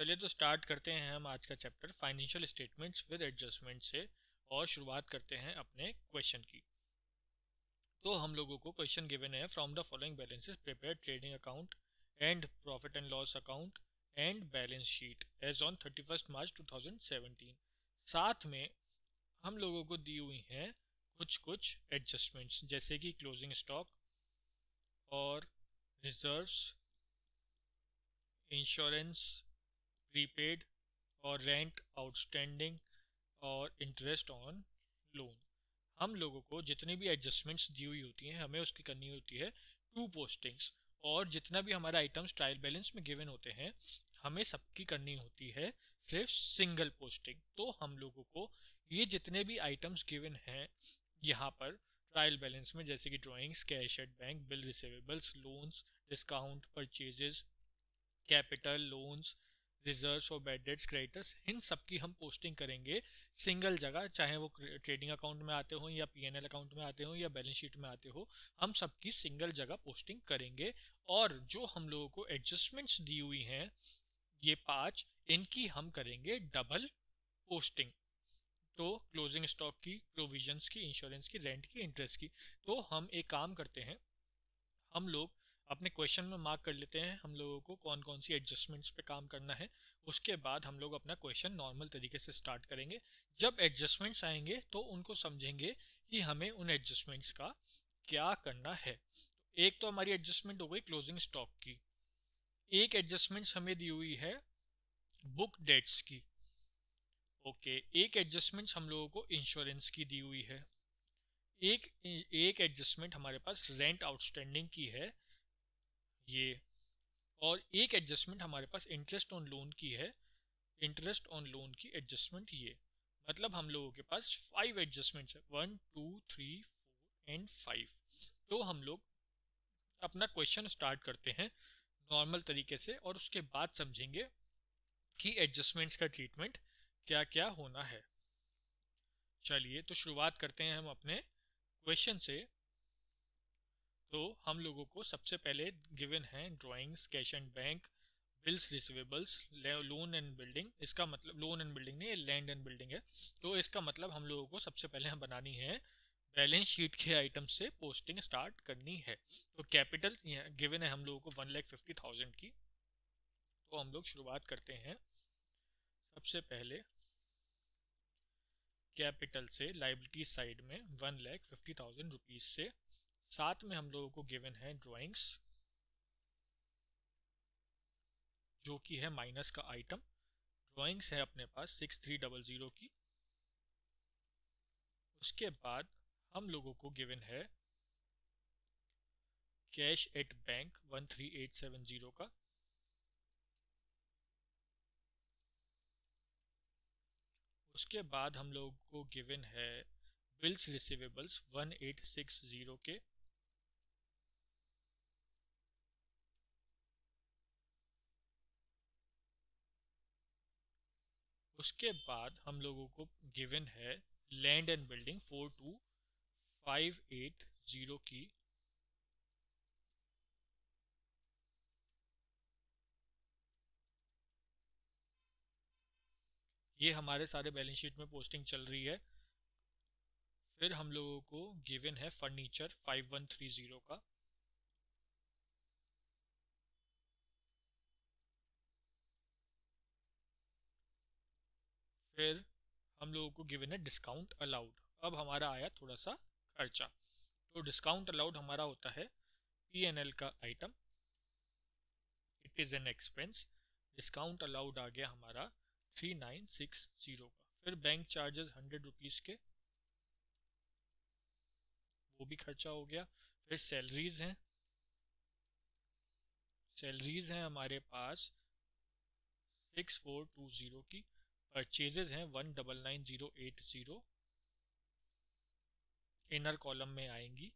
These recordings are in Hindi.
चलिए तो स्टार्ट करते हैं हम आज का chapter financial statements with adjustment से। और शुरुआत करते हैं अपने क्वेश्चन की। तो हम लोगों को क्वेश्चन गिवन है, from the following balances prepare trading account and profit and loss account and balance sheet as on 31 March 2017। साथ में हम लोगों को दी हुई हैं कुछ कुछ एडजस्टमेंट्स, जैसे कि क्लोजिंग स्टॉक और रिजर्व्स, इंश्योरेंस, प्रीपेड और रेंट आउटस्टैंडिंग और इंटरेस्ट ऑन लोन। हम लोगों को जितनी भी एडजस्टमेंट्स दी हुई होती हैं हमें उसकी करनी होती है टू पोस्टिंग्स। और जितना भी हमारा आइटम्स ट्रायल बैलेंस में गिवन होते हैं हमें सबकी करनी होती है सिर्फ सिंगल पोस्टिंग। तो हम लोगों को ये जितने भी आइटम्स गिवन हैं यहाँ पर ट्रायल बैलेंस में, जैसे कि drawings, cash at bank, bill receivables, loans, discount, purchases, capital, loans, reserves और बैड डेट्स, क्रेडिटर्स, इन सब की हम पोस्टिंग करेंगे सिंगल जगह, चाहे वो ट्रेडिंग अकाउंट में आते हो या पीएनएल अकाउंट में आते हो या बैलेंस शीट में आते हो, हम सबकी सिंगल जगह पोस्टिंग करेंगे। और जो हम लोगों को एडजस्टमेंट्स दी हुई हैं ये 5, इनकी हम करेंगे डबल पोस्टिंग। तो क्लोजिंग स्टॉक की, प्रोविजंस की, इंश्योरेंस की, रेंट की, इंटरेस्ट की। तो हम एक काम करते हैं, हम लोग अपने क्वेश्चन में मार्क कर लेते हैं हम लोगों को कौन कौन सी एडजस्टमेंट्स पे काम करना है। उसके बाद हम लोग अपना क्वेश्चन नॉर्मल तरीके से स्टार्ट करेंगे। जब एडजस्टमेंट्स आएंगे तो उनको समझेंगे कि हमें उन एडजस्टमेंट्स का क्या करना है। एक तो हमारी एडजस्टमेंट हो गई क्लोजिंग स्टॉक की। एक एडजस्टमेंट्स हमें दी हुई है बुक डेट्स की। ओके, एक एडजस्टमेंट्स हम लोगों को इंश्योरेंस की दी हुई है। एक एक एडजस्टमेंट हमारे पास रेंट आउटस्टैंडिंग की है ये। और एक एडजस्टमेंट हमारे पास इंटरेस्ट ऑन लोन की है, इंटरेस्ट ऑन लोन की एडजस्टमेंट ये। मतलब हम लोगों के पास 5 एडजस्टमेंट्स है, 1 2 3 4 एंड 5। तो हम लोग अपना क्वेश्चन स्टार्ट करते हैं नॉर्मल तरीके से और उसके बाद समझेंगे कि एडजस्टमेंट्स का ट्रीटमेंट क्या क्या होना है। चलिए तो शुरुआत करते हैं हम अपने क्वेश्चन से। तो हम लोगों को सबसे पहले गिवन है drawings, cash and bank, bills receivables, loan and building. इसका मतलब लोन एंड बिल्डिंग नहीं, लैंड एंड बिल्डिंग है। तो इसका मतलब हम लोगों को सबसे पहले हम बनानी है बैलेंस शीट के आइटम से पोस्टिंग स्टार्ट करनी है। तो कैपिटल गिवन है हम लोगों को 1,50,000 की। तो हम लोग शुरुआत करते हैं सबसे पहले कैपिटल से, लाइबिलिटी साइड में 1,50,000 रुपीज से। साथ में हम लोगों को गिवन है ड्राइंग्स जो कि है माइनस का आइटम। ड्राइंग्स है अपने पास 6300 की। उसके बाद हम लोगों को गिवन है कैश एट बैंक 13870 का। उसके बाद हम लोगों को गिवन है बिल्स रिसीवेबल्स 1860 के। उसके बाद हम लोगों को गिवन है लैंड एंड बिल्डिंग 42580 की। ये हमारे सारे बैलेंस शीट में पोस्टिंग चल रही है। फिर हम लोगों को गिवन है फर्नीचर 5130 का। फिर हम लोगों को गिवन है डिस्काउंट अलाउड। अब हमारा आया थोड़ा सा खर्चा। तो डिस्काउंट अलाउड हमारा होता है पीएनएल का item, it is an expense. Discount allowed आ गया हमारा 3960 का। फिर बैंक चार्जेस 100 रुपीज़ के, वो भी खर्चा हो गया। फिर सैलरीज हैं, सैलरीज हैं हमारे पास 6420 की। परचेजेज हैं 199080, इनर कॉलम में आएंगी।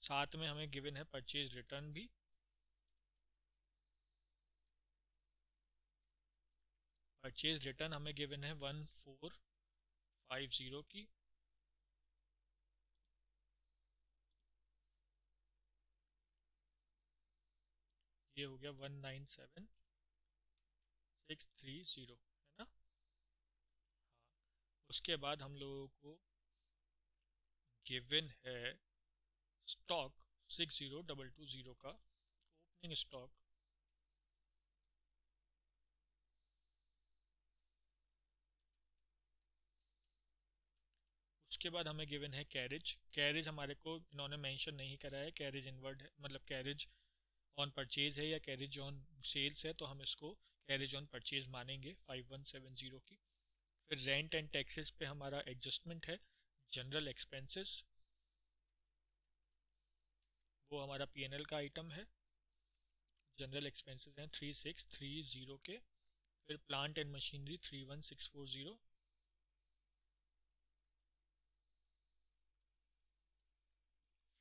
साथ में हमें गिवन है परचेज रिटर्न भी। परचेज रिटर्न हमें गिवन है 1450 की। ये हो गया 197630 है ना। उसके बाद हम लोगों को गिवन है स्टॉक 60220 का ओपनिंग स्टॉक। उसके बाद हमें गिवन है कैरेज। कैरेज हमारे को इन्होंने मेंशन नहीं करा है, कैरेज इनवर्ड है, मतलब कैरेज ऑन परचेज है या कैरेज ऑन सेल्स है, तो हम इसको कैरेज ऑन परचेज मानेंगे 5170 की। फिर रेंट एंड टैक्सेस पे हमारा एडजस्टमेंट है जनरल एक्सपेंसेस, वो हमारा पीएनएल का आइटम है। जनरल एक्सपेंसेस हैं 3630 के। फिर प्लांट एंड मशीनरी 31640।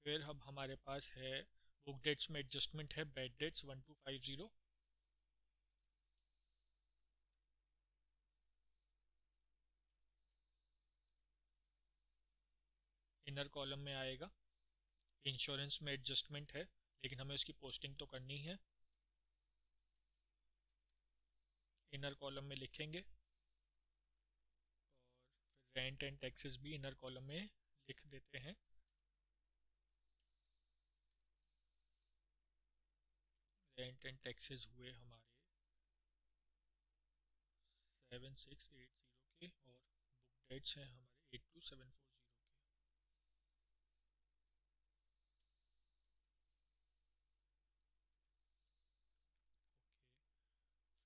फिर अब हमारे पास है बुक डेट्स में एडजस्टमेंट है बेड डेट्स 1250। इनर कॉलम में आएगा इंश्योरेंस में एडजस्टमेंट है, लेकिन हमें उसकी पोस्टिंग तो करनी है, इनर कॉलम में लिखेंगे। और फिर रेंट एंड टैक्सेस भी इनर कॉलम में लिख देते हैं। रेंट एंड टैक्सेस हुए हमारे 7680 के, और बुक डेट्स हैं हमारे 82740 के।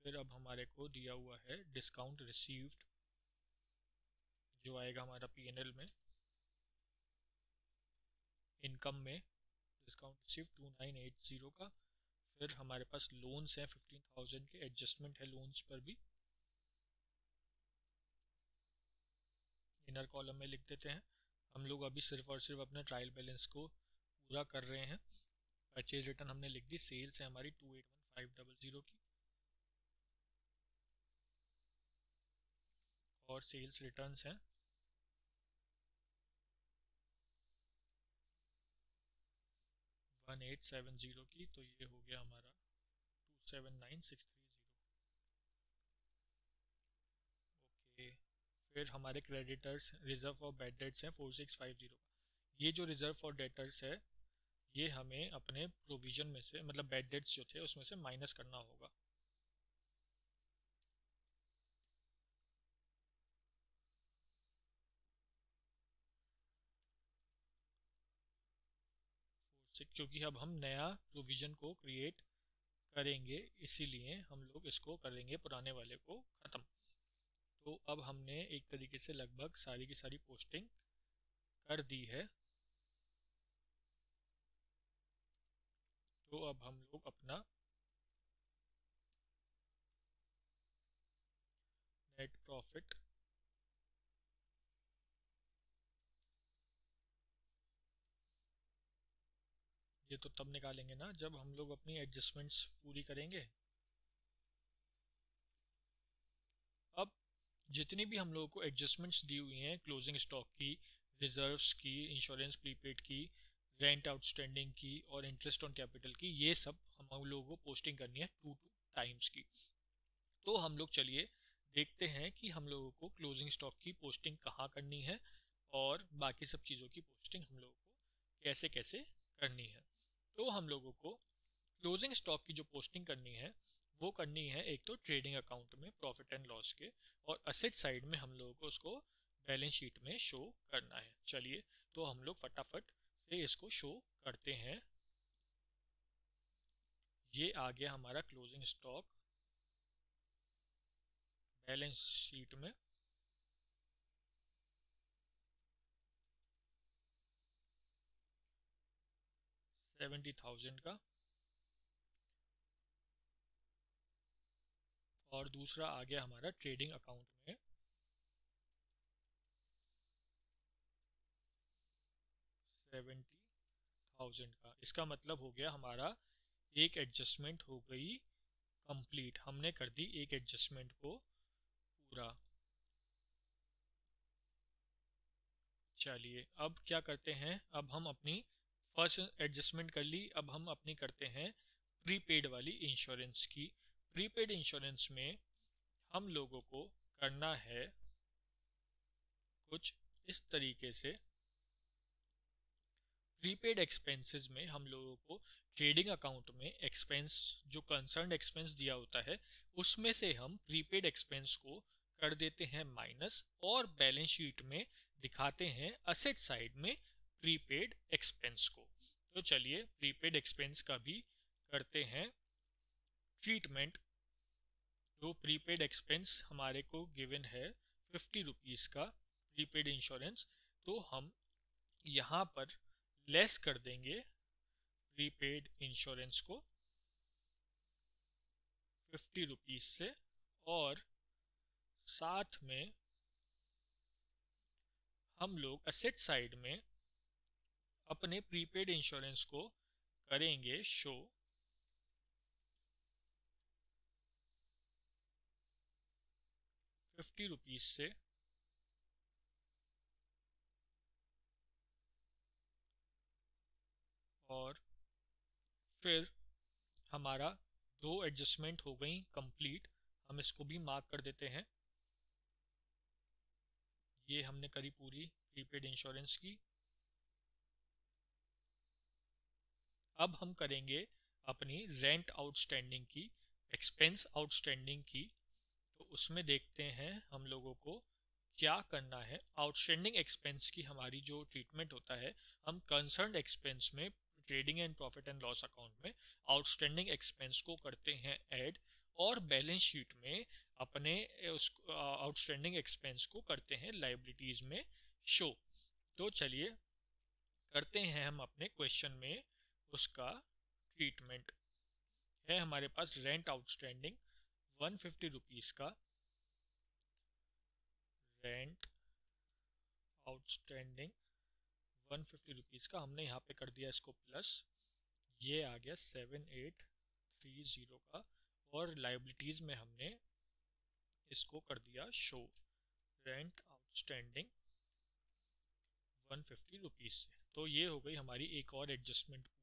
फिर अब हमारे को दिया हुआ है डिस्काउंट रिसीव्ड, जो आएगा हमारा पीएनएल में इनकम में डिस्काउंट रिसीव 2980 का। फिर हमारे पास लोन्स हैं 15,000 के, एडजस्टमेंट है लोन्स पर भी, इनर कॉलम में लिख देते हैं। हम लोग अभी सिर्फ और सिर्फ अपने ट्रायल बैलेंस को पूरा कर रहे हैं। परचेज रिटर्न हमने लिख दी, सेल्स है हमारी 281500 की, और सेल्स रिटर्न्स हैं 1870 की, तो ये हो गया हमारा 279630। ओके। फिर हमारे क्रेडिटर्स रिजर्व और बैड डेट्स हैं 4650 का। ये जो रिजर्व और डेटर्स है, ये हमें अपने प्रोविजन में से, मतलब बैड डेट्स जो थे उसमें से माइनस करना होगा। क्योंकि अब हम नया प्रोविजन को क्रिएट करेंगे, इसीलिए हम लोग इसको करेंगे पुराने वाले को ख़त्म। तो अब हमने एक तरीके से लगभग सारी की सारी पोस्टिंग कर दी है। तो अब हम लोग अपना नेट प्रॉफिट ये तो तब निकालेंगे ना जब हम लोग अपनी एडजस्टमेंट्स पूरी करेंगे। अब जितनी भी हम लोगों को एडजस्टमेंट्स दी हुई हैं क्लोजिंग स्टॉक की, रिजर्व्स की, इंश्योरेंस प्रीपेड की, रेंट आउटस्टैंडिंग की, और इंटरेस्ट ऑन कैपिटल की, ये सब हम लोगों को पोस्टिंग करनी है 2 टाइम्स की। तो हम लोग चलिए देखते हैं कि हम लोगों को क्लोजिंग स्टॉक की पोस्टिंग कहाँ करनी है, और बाकी सब चीज़ों की पोस्टिंग हम लोगों को कैसे कैसे करनी है। तो हम लोगों को क्लोजिंग स्टॉक की जो पोस्टिंग करनी है, वो करनी है एक तो ट्रेडिंग अकाउंट में प्रॉफिट एंड लॉस के, और असेट साइड में हम लोगों को उसको बैलेंस शीट में शो करना है। चलिए तो हम लोग फटाफट से इसको शो करते हैं। ये आ गया हमारा क्लोजिंग स्टॉक बैलेंस शीट में। 70,000 का, और दूसरा आ गया हमारा ट्रेडिंग अकाउंट में 70,000 का। इसका मतलब हो गया हमारा एक एडजस्टमेंट हो गई कंप्लीट, हमने कर दी एक एडजस्टमेंट को पूरा। चलिए अब क्या करते हैं, अब हम अपनी फर्स्ट एडजस्टमेंट कर ली, अब हम अपनी करते हैं प्रीपेड वाली इंश्योरेंस की। प्रीपेड इंश्योरेंस में हम लोगों को करना है कुछ इस तरीके से। प्रीपेड एक्सपेंसेस में हम लोगों को ट्रेडिंग अकाउंट में एक्सपेंस, जो कंसर्न एक्सपेंस दिया होता है, उसमें से हम प्रीपेड एक्सपेंस को कर देते हैं माइनस, और बैलेंस शीट में दिखाते हैं असेट साइड में प्रीपेड एक्सपेंस को। तो चलिए प्रीपेड एक्सपेंस का भी करते हैं ट्रीटमेंट। जो प्रीपेड एक्सपेंस हमारे को गिवन है 50 रुपीज़ का प्रीपेड इंश्योरेंस, तो हम यहाँ पर लेस कर देंगे प्रीपेड इंश्योरेंस को 50 रुपीज़ से, और साथ में हम लोग असेट साइड में अपने प्रीपेड इंश्योरेंस को करेंगे शो 50 रुपीज़ से, और फिर हमारा दो एडजस्टमेंट हो गई कंप्लीट। हम इसको भी मार्क कर देते हैं। ये हमने करी पूरी प्रीपेड इंश्योरेंस की। अब हम करेंगे अपनी रेंट आउटस्टैंडिंग की, एक्सपेंस आउटस्टैंडिंग की। तो उसमें देखते हैं हम लोगों को क्या करना है। आउटस्टैंडिंग एक्सपेंस की हमारी जो ट्रीटमेंट होता है, हम कंसर्न एक्सपेंस में trading and profit and loss account में आउटस्टैंडिंग एक्सपेंस को करते हैं ऐड, और बैलेंस शीट में अपने उस आउटस्टैंडिंग एक्सपेंस को करते हैं लाइबिलिटीज में शो। तो चलिए करते हैं हम अपने क्वेश्चन में उसका ट्रीटमेंट। है हमारे पास रेंट आउटस्टैंडिंग 150 रुपीज़ का, रेंट आउटस्टैंडिंग 150 रुपीज़ का, हमने यहाँ पे कर दिया इसको प्लस, ये आ गया 7830 का, और लाइबिलिटीज़ में हमने इसको कर दिया शो रेंट आउटस्टैंडिंग 150 रुपीज़ से। तो ये हो गई हमारी एक और एडजस्टमेंट पूरी।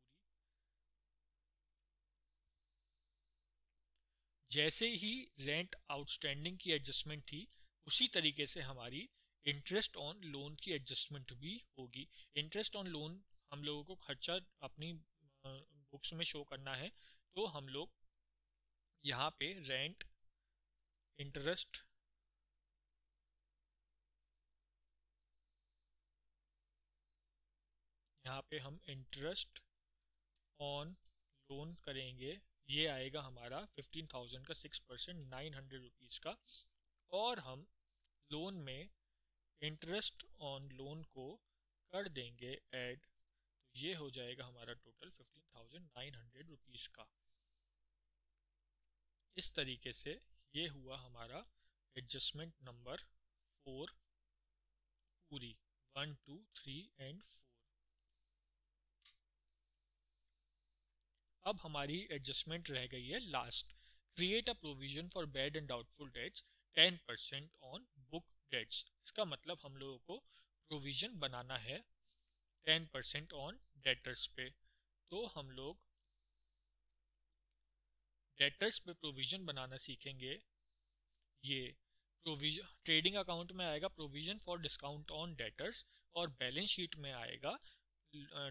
जैसे ही रेंट आउटस्टैंडिंग की एडजस्टमेंट थी, उसी तरीके से हमारी इंटरेस्ट ऑन लोन की एडजस्टमेंट भी होगी। इंटरेस्ट ऑन लोन हम लोगों को खर्चा अपनी बुक्स में शो करना है, तो हम लोग यहाँ पे रेंट इंटरेस्ट, यहाँ पे हम इंटरेस्ट ऑन लोन करेंगे। ये आएगा हमारा 15,000 का 6%, 900 रुपीज़ का, और हम लोन में इंटरेस्ट ऑन लोन को कर देंगे ऐड। तो ये हो जाएगा हमारा टोटल 15,900 रुपीज़ का। इस तरीके से ये हुआ हमारा एडजस्टमेंट नंबर 4 पूरी, 1 2 3 एंड 4। अब हमारी एडजस्टमेंट रह गई है last. Create a provision for bad and doubtful debts 10% on book debts. इसका मतलब हम लोगों को प्रोविजन बनाना है 10% ऑन डेटर्स पे। तो हम लोग डेटर्स पे प्रोविजन बनाना सीखेंगे। ये प्रोविजन ट्रेडिंग अकाउंट में आएगा provision for discount on debtors, और बैलेंस शीट में आएगा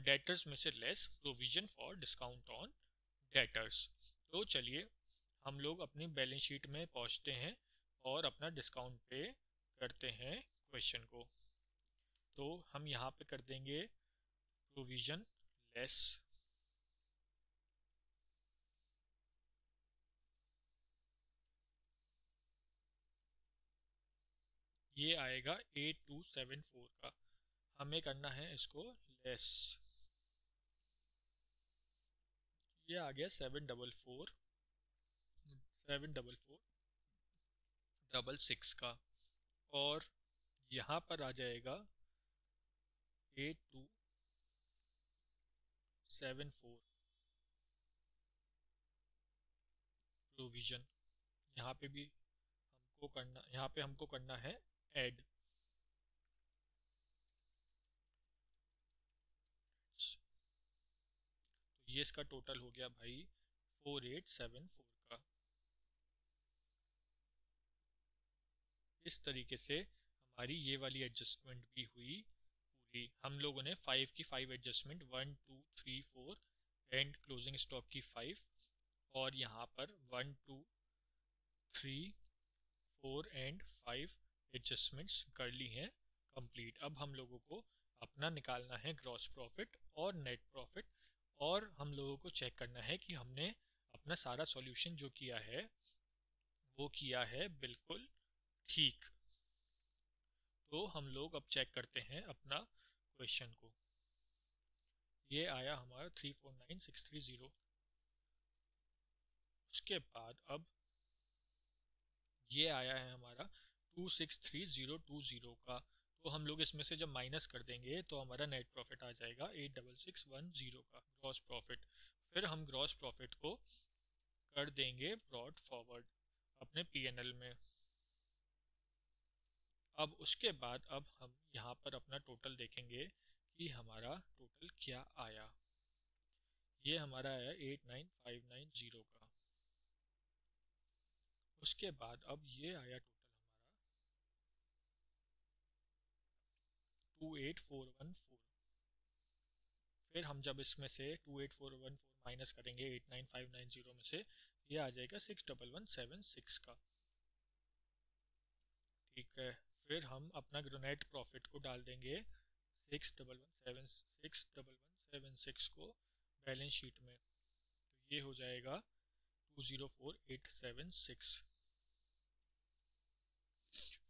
डेटर्स में से less provision for discount on debtors. तो चलिए हम लोग अपनी बैलेंस शीट में पहुंचते हैं और अपना डिस्काउंट पे करते हैं क्वेश्चन को। तो हम यहाँ पे कर देंगे प्रोविजन लेस, ये आएगा 8274 का, हमें करना है इसको लेस। ये आ गया 744 का, और यहाँ पर आ जाएगा 8274 प्रोविजन। यहाँ पे भी हमको करना, यहाँ पे हमको करना है ऐड। तो ये इसका टोटल हो गया भाई 4874 का। इस तरीके से हमारी ये वाली एडजस्टमेंट भी हुई पूरी। हम लोगों ने 5 की 5 एडजस्टमेंट, 1 2 3 4 एंड क्लोजिंग स्टॉक की 5, और यहाँ पर 1 2 3 4 एंड 5 एडजस्टमेंट्स कर ली हैं कंप्लीट। अब हम लोगों को अपना निकालना है ग्रॉस प्रॉफिट और नेट प्रॉफिट, और हम लोगों को चेक करना है कि हमने अपना सारा सॉल्यूशन जो किया है वो किया है बिल्कुल ठीक। तो हम लोग अब चेक करते हैं अपना क्वेश्चन को। ये आया हमारा 349630। उसके बाद अब ये आया है हमारा 263020 का। तो हम लोग इसमें से जब माइनस कर देंगे तो हमारा नेट प्रॉफिट आ जाएगा 86610 का ग्रॉस प्रॉफिट। फिर हम ग्रॉस प्रॉफिट को कर देंगे ब्रॉड फॉरवर्ड अपने पीएनएल में। अब उसके बाद अब हम यहाँ पर अपना टोटल देखेंगे कि हमारा टोटल क्या आया। ये हमारा आया 89590 का। उसके बाद अब ये आया टोटल हमारा 28414। फिर हम जब इसमें से 28414 माइनस करेंगे 89590 में से, ये आ जाएगा 61176 का। ठीक है, फिर हम अपना नेट प्रॉफिट को डाल देंगे 61176 को बैलेंस शीट में। तो ये हो जाएगा 204876।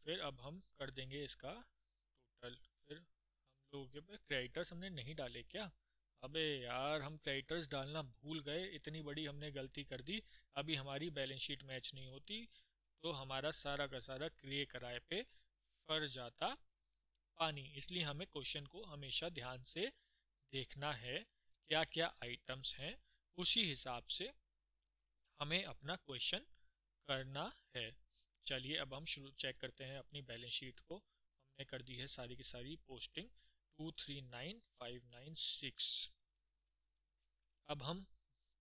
फिर अब हम कर देंगे इसका टोटल। फिर हम लोगों के पे क्रेडिटर्स हमने नहीं डाले क्या? अबे यार, हम क्रेडिटर्स डालना भूल गए, इतनी बड़ी हमने गलती कर दी। अभी हमारी बैलेंस शीट मैच नहीं होती तो हमारा सारा का सारा क्रिए कराए पे फर जाता पानी। इसलिए हमें क्वेश्चन को हमेशा ध्यान से देखना है, क्या क्या आइटम्स हैं, उसी हिसाब से हमें अपना क्वेश्चन करना है। चलिए अब हम शुरू चेक करते हैं अपनी बैलेंस शीट को। हमने कर दी है सारी की सारी पोस्टिंग 239596। अब हम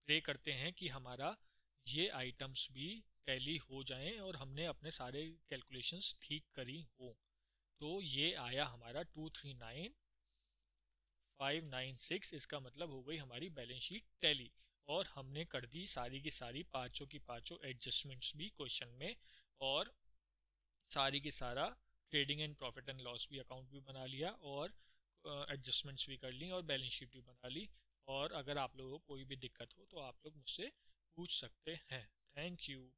प्रे करते हैं कि हमारा ये आइटम्स भी टैली हो जाएं और हमने अपने सारे कैलकुलेशंस ठीक करी हो। तो ये आया हमारा 239596। इसका मतलब हो गई हमारी बैलेंस शीट टैली, और हमने कर दी सारी की सारी पाँचों की पाँचों एडजस्टमेंट्स भी क्वेश्चन में, और सारी की सारा trading and profit and loss भी अकाउंट भी बना लिया, और एडजस्टमेंट्स भी कर ली, और बैलेंस शीट भी बना ली। और अगर आप लोगों को कोई भी दिक्कत हो तो आप लोग मुझसे पूछ सकते हैं। Thank you.